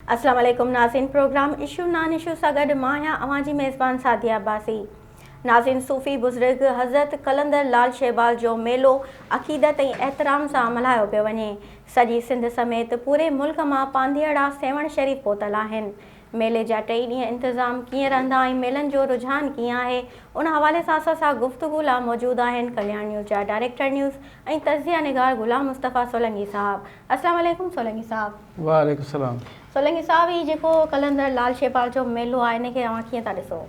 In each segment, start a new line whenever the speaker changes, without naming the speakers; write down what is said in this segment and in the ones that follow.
अस्सलाम वालेकुम नाज़रीन, प्रोग्राम इशू नॉन इशू सां गॾु मां आहियां अवां जी मेज़बान सादिया अब्बासी। नाज़रीन, सूफ़ी बुज़ुर्ग हज़रत कलंदर लाल शहबाज़ जो मेलो अक़ीदत ऐं एहतराम सां मल्हायो पियो वञे। सॼी सिंध समेत पूरे मुल्क मां पांधीअड़ा सेवण शरीफ़ पहुतल आहिनि। मेले जा 3 ॾींहं इंतज़ाम कीअं रहंदा ऐं मेलनि जो रुझान कीअं आहे, उन हवाले सां असां सां गुफ़्तगू लाइ मौजूदु आहिनि कल्याण न्यूज़ जा डायरेक्टर न्यूज़ ऐं तज़िया निगार ग़ुलाम मुस्तफ़ा सोलंगी साहब। अस्सलाम वालेकुम सोलंगी साहब।
वालेकुम सलाम।
सोलंगी साहब, ही जेको कलंदर लाल शहबाज़ जो मेलो आहे इनखे तव्हां कीअं था ॾिसो?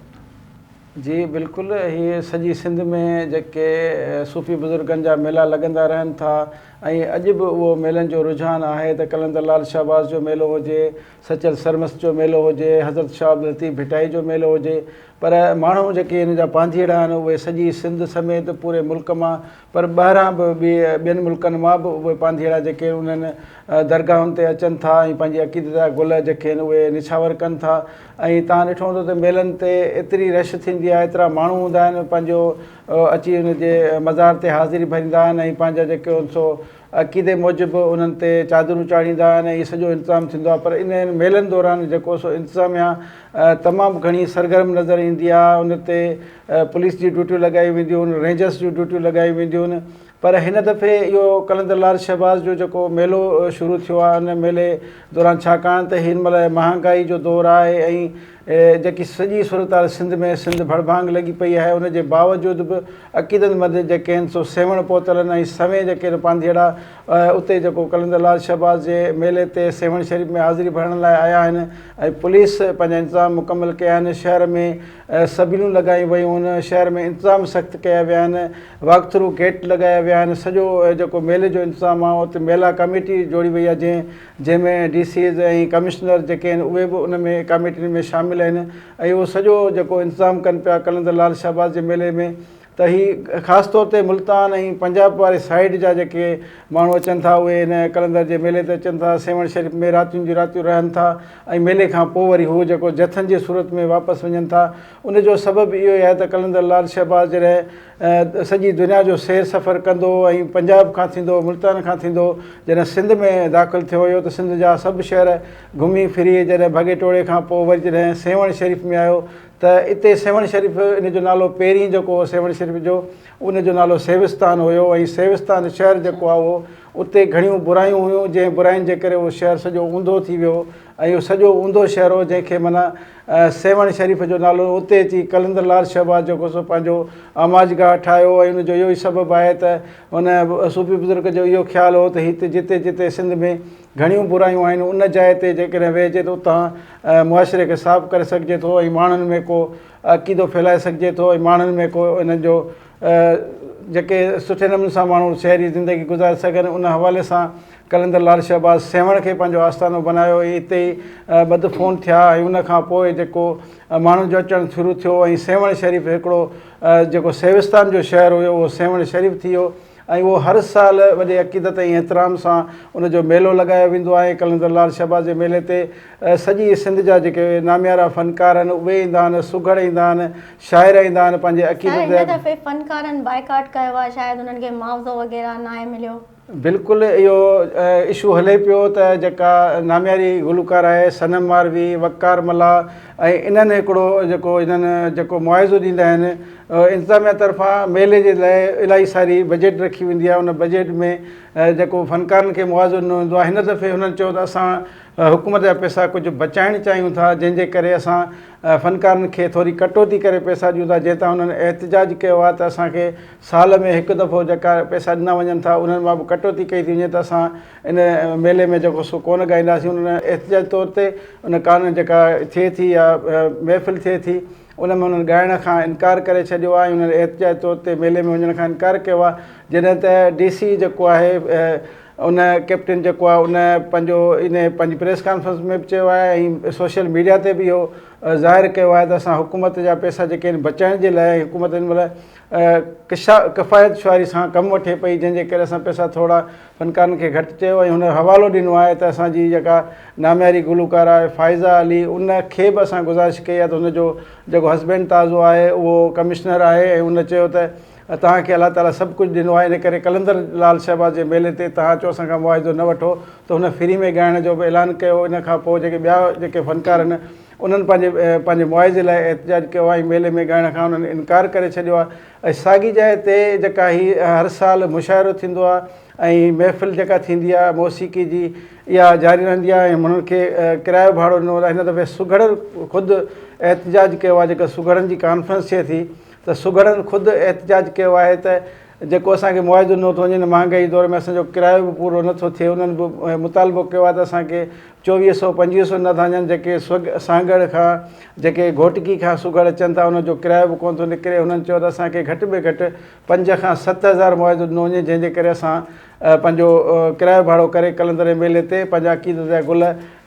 जी बिल्कुलु, हीअ सॼी सिंध में जेके सूफ़ी बुज़ुर्गनि जा मेला लॻंदा रहनि था ऐं अॼु बि उहो मेलनि जो रुझान आहे त कलंदर लाल शहबाज़ जो मेलो हुजे, सचल सरमस जो मेलो हुजे, हज़रत शाह अब्दुल लतीफ़ भिटाई जो मेलो हुजे, पर माण्हू जेके हिन जा पांधीअड़ा आहिनि उहे सॼी सिंध समेत पूरे मुल्क मां, पर ॿाहिरां बि ॿियनि मुल्कनि मां बि उहे पांधीअड़ा जेके उन्हनि दरगाहुनि ते अचनि था ऐं पंहिंजी अक़ीदत जा गुल जेके आहिनि उहे निछावर कनि था। ऐं तव्हां ॾिठो हूंदो त मेलनि ते एतिरी रश थींदी आहे, एतिरा माण्हू हूंदा आहिनि, पंहिंजो अची हुनजे मज़ार ते हाज़िरी भरींदा आहिनि ऐं पंहिंजा जेके सो अक़ीदे मूजिबि उन्हनि ते चादरूं चाढ़ींदा आहिनि ऐं सॼो इंतिज़ामु थींदो आहे। पर इन मेलनि दौरान जेको सो इंतिज़ामिया तमामु घणी सरगर्म नज़र ईंदी आहे। उन ते पुलिस जी ड्यूटियूं लॻाई वेंदियूं आहिनि, रेंजर्स जूं ड्यूटियूं लॻाई वेंदियूं आहिनि। पर हिन दफ़े इहो कलंदर लाल शहबाज़ जो जेको मेलो शुरू थियो आहे, उन मेले दौरान छाकाणि त हिन महिल महांगाई जो दौरु आहे ऐं जेकी सॼी सूरत हाल सिंध में सिंध भड़भांग लॻी पई आहे, उनजे बावजूदि बि अक़ीदतमंद जेके आहिनि सो सेवण पहुतल आहिनि ऐं सवें जेके आहिनि पांधीअड़ा उते जेको कलंदर लाल शहबाज़ जे मेले ते सेवण शरीफ़ में हाज़िरी भरण लाइ आया आहिनि ऐं पुलिस पंहिंजा इंतिज़ाम मुकमल कया आहिनि। शहर में सबिलूं लॻायूं वयूं आहिनि, शहर में इंतिज़ाम सख़्तु कया विया आहिनि, वॉक थ्रू गेट लॻाया विया आहिनि। सॼो जेको मेले जो इंतिज़ामु आहे उते मेला कमेटी जोड़ी वई आहे, जंहिंमें DCs ऐं कमिश्नर जेके आहिनि उहे बि उन में कमेटी में शामिलु आहिनि ऐं उहो सॼो जेको इंतिज़ामु कनि पिया कलंदर लाल शहबाज़ जे मेले में। त ही ख़ासि तौर ते मुल्तान ऐं पंजाब वारे साइड जा जेके माण्हू अचनि था उहे हिन कलंदर जे मेले ते अचनि था, सेवण शरीफ़ में रातियुनि जी रातियूं रहनि था ऐं मेले खां पोइ वरी हू जेको जथनि जी सूरत में वापसि वञनि था। उनजो सबबु इहो ई आहे त कलंदर लाल शहबाज़ जॾहिं सॼी दुनिया जो सैर सफ़र कंदो ऐं पंजाब खां थींदो, मुल्तान खां थींदो, जॾहिं सिंध में दाख़िलु थियो हुयो त सिंध जा सभु शहर घुमी फिरी जॾहिं भॻे टोड़े खां पोइ वरी जॾहिं सेवण शरीफ़ में आयो त इते सेवण शरीफ़ इन जो नालो पहिरीं जेको सेवण शरीफ़ जो उन जो नालो सेविस्तान हुयो ऐं सेविस्तान शहर जेको आहे उहो उते घणियूं बुरायूं हुयूं, जंहिं बुराइनि जे करे उहो शहर सॼो ऊंधो थी वियो ऐं इहो सॼो ऊंधो शहर हो जंहिंखे माना सेवण शरीफ़ जो नालो उते अची कलंदर लाल शहबाज़ जेको सो पंहिंजो आमाजगाह ठाहियो ऐं उनजो इहो ई सबबु आहे त हुन सूफ़ी बुज़ुर्ग जो इहो ख़्यालु हो त हिते जिते जिते सिंध में घणियूं बुरायूं आहिनि उन जाइ ते जेकॾहिं वेहिजे त उतां मुआशिरे खे साफ़ु करे सघिजे थो ऐं माण्हुनि में को अक़ीदो फैलाए सघिजे थो ऐं माण्हुनि में को इन जो जेके सुठे नमूने सां माण्हू शहरी ज़िंदगी गुज़ारे सघनि। उन हवाले सां कलंदर लाल शहबाज़ सेवण खे पंहिंजो आस्थानो बनायो ऐं हिते ई बदफ़ोन थिया ऐं उन खां पोइ जेको माण्हुनि जो अचणु शुरू थियो ऐं सेवण शरीफ़ हिकिड़ो जेको सेविस्तान जो शहर हुयो उहो सेवण शरीफ़ थी वियो ऐं उहो हर साल वॾे अक़ीदत ऐं एहतराम सां उनजो मेलो लॻायो वेंदो आहे। कलंदर लाल शहबाज़ जे मेले ते सॼी सिंध जा जेके नामियारा फ़नकार आहिनि उहे ईंदा आहिनि, सुघड़ ईंदा आहिनि, शाइर ईंदा आहिनि पंहिंजे अक़ीदत
हिन दफ़े फ़नकारनि बाइकाट कयो आहे, शायदि उन्हनि खे मुआवज़ो वग़ैरह न आहे मिलियो।
बिल्कुलु इहो इशू हले पियो त जेका नामियारी गुलकार आहे सनम मारवी, वकार मला ऐं इन्हनि हिकिड़ो जेको इन्हनि जेको मुआवज़ो ॾींदा आहिनि इंतिज़ामिया तरफ़ां मेले जे लाइ इलाही सारी बजट रखी वेंदी आहे। उन बजट में जेको फ़नकारनि खे मुआवज़ो ॾिनो वेंदो आहे। हिन दफ़े हुननि चयो त असां हुकूमत जा पैसा कुझु बचाइणु चाहियूं था, जंहिंजे करे असां फ़नकारनि खे थोरी कटौती करे पैसा ॾियूं था। जंहिं तां हुननि एहतिजाज कयो आहे त असांखे साल में हिकु दफ़ो जेका पैसा ॾिना वञनि था उन्हनि मां बि कटौती कई थी वञे त असां इन मेले में जेको सो कोन ॻाईंदासीं। उन एहतिजाज तौर ते उन कान जेका थिए थी या महफ़िल थिए थी उन में उन्हनि ॻाइण खां इनकार करे छॾियो आहे ऐं उन्हनि एहतिजाज तौर ते मेले में वञण खां इनकार कयो आहे। जॾहिं त DC जेको आहे उन कैप्टन जेको आहे उन पंहिंजो पंहिंजी प्रेस कॉन्फ्रेंस में बि चयो आहे ऐं सोशल मीडिया ते बि इहो ज़ाहिरु कयो आहे त असां हुकूमत जा पैसा जेके आहिनि बचाइण जे लाइ हुकूमत हिन महिल किफ़ायत शुआरी सां कमु वठे पई, जंहिंजे करे असां पैसा थोरा फ़नकारनि खे घटि चयो ऐं हुन हवालो ॾिनो आहे त असांजी जेका नामियारी गुलकार आहे फ़ाइज़ा अली उन खे बि असां गुज़ारिश कई आहे त हुनजो जेको हस्बैंड ताज़ो आहे उहो कमिश्नर आहे ऐं उन चयो त तव्हांखे अलाह ताला सभु कुझु ॾिनो आहे, इन करे कलंदर लाल शहबाज़ जे मेले ते तव्हां अचो, असांखां मुआविज़ो न वठो, त हुन फ्री में ॻाइण जो बि ऐलान कयो। इन खां पोइ जेके ॿिया जेके फ़नकार आहिनि उन्हनि पंहिंजे मुआविज़े लाइ एहतिजाज कयो आहे ऐं मेले में ॻाइण खां उन्हनि इनकार करे छॾियो आहे। ऐं साॻी जाइ ते जेका हीअ हर साल मुशाइरो थींदो आहे ऐं महफ़िल जेका थींदी आहे मौसीक़ी जी, इहा जारी रहंदी आहे ऐं हुननि खे किरायो भाड़ो ॾिनो आहे। हिन दफ़े सुघड़नि ख़ुदि एहतिजाज कयो आहे, जेका सुघड़नि जी कॉन्फ्रेंस थिए थी त सुघड़नि ख़ुदि एहतिजाज कयो आहे त जेको असांखे मुआविज़ो ॾिनो थो वञे हिन महांगाई दौर में असांजो किरायो बि पूरो नथो थिए। उन्हनि बि मुतालबो कयो आहे त असांखे 2400-2500 नथा ॾियनि, जेके सांगड़ खां जेके घोटकी खां सुघड़ अचनि था उनजो किरायो बि कोन थो निकिरे। हुननि चयो त असांखे घटि में घटि 5 खां 7 हज़ार मुआविज़ो ॾिनो वञे, जंहिंजे करे असां पंहिंजो किरायो भाड़ो करे कलंदर जे मेले ते पंहिंजा अक़ीदत जा गुल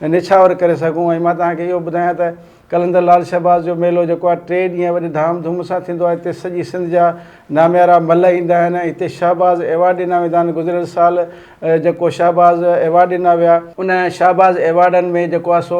निछावर करे सघूं। ऐं मां तव्हांखे इहो ॿुधायां त कलंदर लाल शहबाज़ जो मेलो जेको आहे 3 ॾींहं वॾी धाम धूम सां थींदो आहे। हिते सॼी सिंध जा नामियारा मल ईंदा आहिनि। हिते शाहबाज़ एवॉर्ड ॾिना वेंदा आहिनि। गुज़िरियल साल जेको शाहबाज़ एवॉर्ड ॾिना विया, उन शाहबाज़ एवॉर्डनि में जेको आहे सो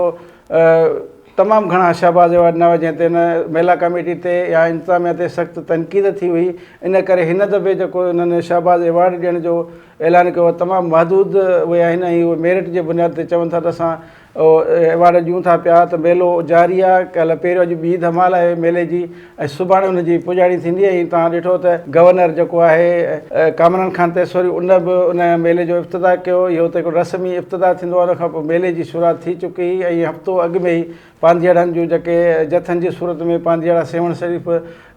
तमामु घणा शाहबाज़ एवॉर्ड न हुआ, जंहिं ते हिन मेला कमेटी ते या इंतिज़ामिया ते सख़्तु तनक़ीद थी हुई। इन करे हिन दफ़े जेको हिननि शाहबाज़ एवॉर्ड ॾियण जो ऐलान कयो आहे तमामु महदूद उहे आहिनि ऐं उहे मेरिट जे बुनियाद ते चवनि था त असां एवॉर्ड ॾियूं था पिया। त मेलो जारी आहे, कल्ह पहिरियों अॼु ॿी धमाल आहे मेले जी ऐं सुभाणे हुनजी पुॼाणी थींदी। ऐं तव्हां ॾिठो त गवर्नर जेको आहे कामरान ख़ान तैसूरी उन बि उन मेले जो इफ़्तिताह कयो। इहो त हिकिड़ो रस्मी इफ़्तिताह थींदो आहे। उन खां पोइ मेले जी शुरूआति थी चुकी ऐं हफ़्तो अॻु में ई पांधीअड़नि जूं जेके जथनि जी सूरत में पांधीअड़ा सेवण शरीफ़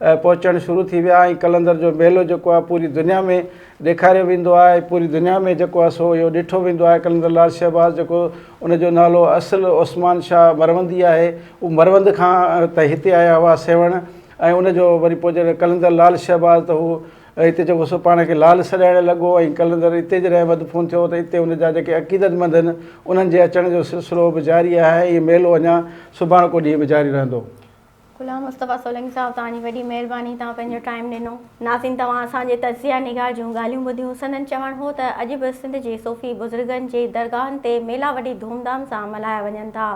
पहुचणु शुरू थी विया ऐं कलंदर जो मेलो जेको आहे पूरी दुनिया में ॾेखारियो वेंदो आहे। पूरी दुनिया में जेको आहे सो इहो ॾिठो वेंदो आहे। कलंदर लाल शहबाज़ जेको उनजो नालो असुलु उस्मान शाह मरवंदी आहे, उहो मरवंद खां त हिते आया हुआ सेवण ऐं उनजो वरी पोइ जॾहिं कलंदर लाल शहबाज़ त हू हिते जेको सो पाण खे लाल सॾाइणु लॻो ऐं कलंदर हिते जॾहिं मदफ़ून थियो त हिते उनजा जेके अक़ीदतमंद आहिनि उन्हनि जे अचण जो सिलसिलो बि जारी आहे। इहो मेलो अञा सुभाणे को ॾींहुं बि जारी रहंदो।
गुलाम मुस्तफ़ा सोलंकी साहब, तव्हांजी वॾी महिरबानी, तव्हां पंहिंजो टाइम ॾिनो। नाज़रीन, तव्हां असांजे तज़िया निगार जूं ॻाल्हियूं ॿुधियूं। संदन चवणु हो त अॼु बि सिंध जे सूफ़ी बुज़ुर्गनि जे दरगाहनि ते मेला वॾी धूमधाम सां मल्हाया वञनि था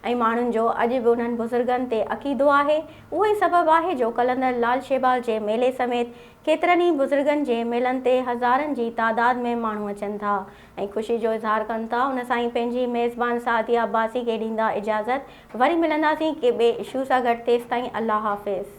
ऐं माण्हुनि जो अॼु बि उन्हनि बुज़ुर्गनि ते अक़ीदो आहे। उहो ई सबबु आहे जो कलंदर लाल शहबाज़ जे मेले समेत केतिरनि ई बुज़ुर्गनि जे मेलनि ते हज़ारनि जी तादाद में माण्हू अचनि था ऐं ख़ुशी जो इज़हार कनि था। उन सां ई पंहिंजी मेज़बान सादिया अब्बासी खे ॾींदा इजाज़त। वरी मिलंदासीं के ॿिए इशू सां गॾु। तेसिताईं अल्लाह हाफ़िज़।